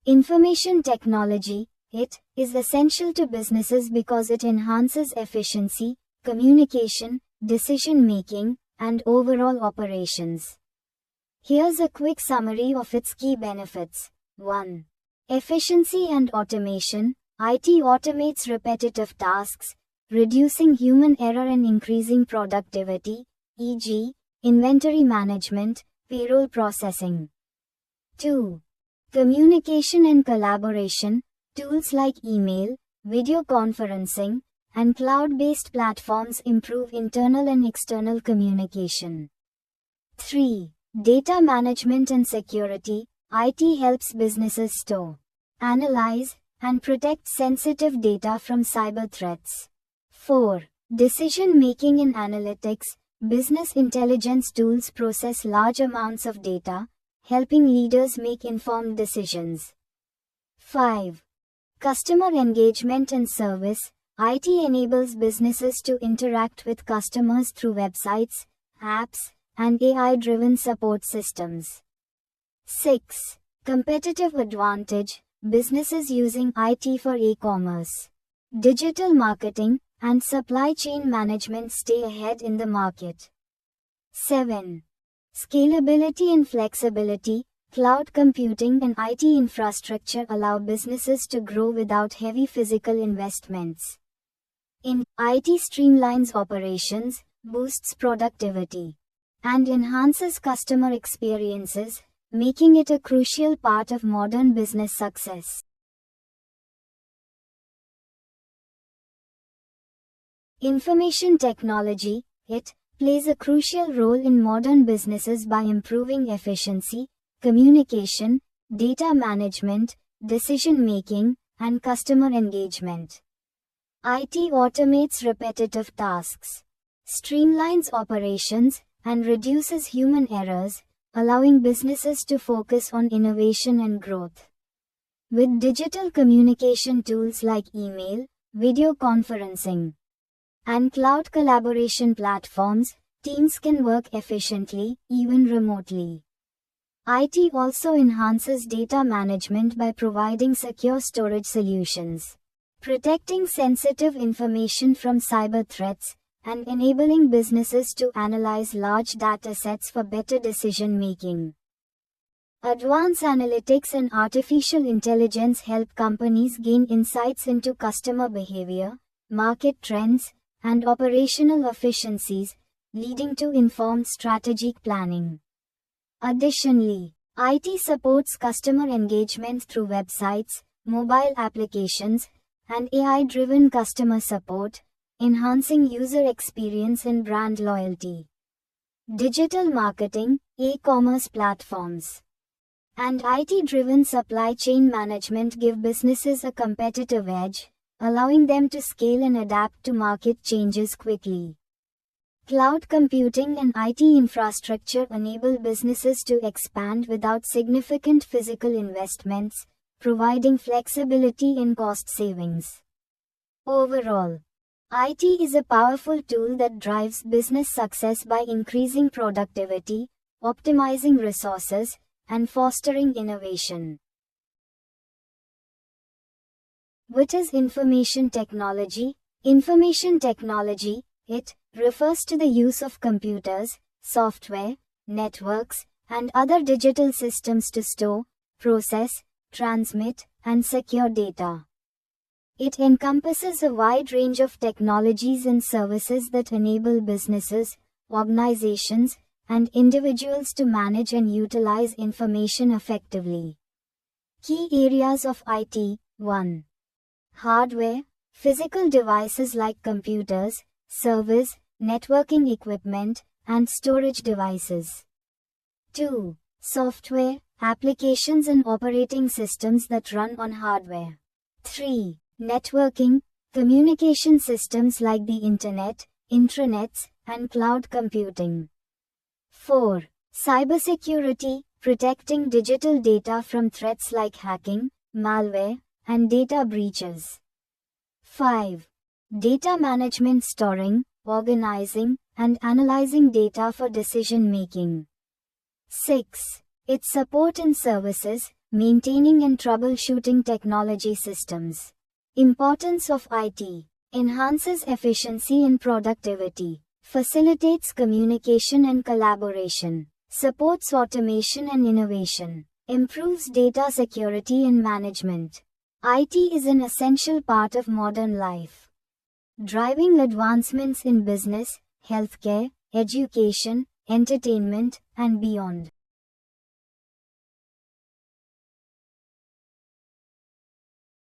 Information technology, it is essential to businesses because it enhances efficiency, communication, decision-making, and overall operations. Here's a quick summary of its key benefits. 1. Efficiency and automation. IT automates repetitive tasks, reducing human error and increasing productivity, e.g., inventory management, payroll processing. 2. Communication and collaboration. Tools like email, video conferencing, and cloud-based platforms improve internal and external communication. 3. Data management and security. IT helps businesses store, analyze, and protect sensitive data from cyber threats. 4. Decision-making and analytics. Business intelligence tools process large amounts of data, helping leaders make informed decisions. 5. Customer engagement and service. IT enables businesses to interact with customers through websites, apps, and AI-driven support systems. 6. Competitive advantage. Businesses using IT for e-commerce, digital marketing, and supply chain management stay ahead in the market. 7. Scalability and flexibility. Cloud computing and IT infrastructure allow businesses to grow without heavy physical investments. IT streamlines operations, boosts productivity, and enhances customer experiences, making it a crucial part of modern business success. Information technology, it plays a crucial role in modern businesses by improving efficiency, communication, data management, decision-making, and customer engagement. IT automates repetitive tasks, streamlines operations, and reduces human errors, allowing businesses to focus on innovation and growth. With digital communication tools like email, video conferencing, and cloud collaboration platforms, teams can work efficiently, even remotely. IT also enhances data management by providing secure storage solutions, protecting sensitive information from cyber threats, and enabling businesses to analyze large datasets for better decision-making. Advanced analytics and artificial intelligence help companies gain insights into customer behavior, market trends, and operational efficiencies, leading to informed strategic planning. Additionally, IT supports customer engagement through websites, mobile applications, and AI-driven customer support, enhancing user experience and brand loyalty. Digital marketing, e-commerce platforms, and IT-driven supply chain management give businesses a competitive edge, allowing them to scale and adapt to market changes quickly. Cloud computing and IT infrastructure enable businesses to expand without significant physical investments, providing flexibility and cost savings. Overall, IT is a powerful tool that drives business success by increasing productivity, optimizing resources, and fostering innovation. What is information technology? Information technology, it refers to the use of computers, software, networks, and other digital systems to store, process, transmit, and secure data. It encompasses a wide range of technologies and services that enable businesses, organizations, and individuals to manage and utilize information effectively. Key areas of IT. 1. Hardware, physical devices like computers, servers, networking equipment, and storage devices. 2. Software, applications and operating systems that run on hardware. 3. Networking, communication systems like the internet, intranets, and cloud computing. 4. Cybersecurity, protecting digital data from threats like hacking, malware, and data breaches. 5. Data management, storing, organizing, and analyzing data for decision making. 6. Its support and services, maintaining and troubleshooting technology systems. Importance of IT: enhances efficiency and productivity, facilitates communication and collaboration, supports automation and innovation, improves data security and management. IT is an essential part of modern life, driving advancements in business, healthcare, education, entertainment, and beyond.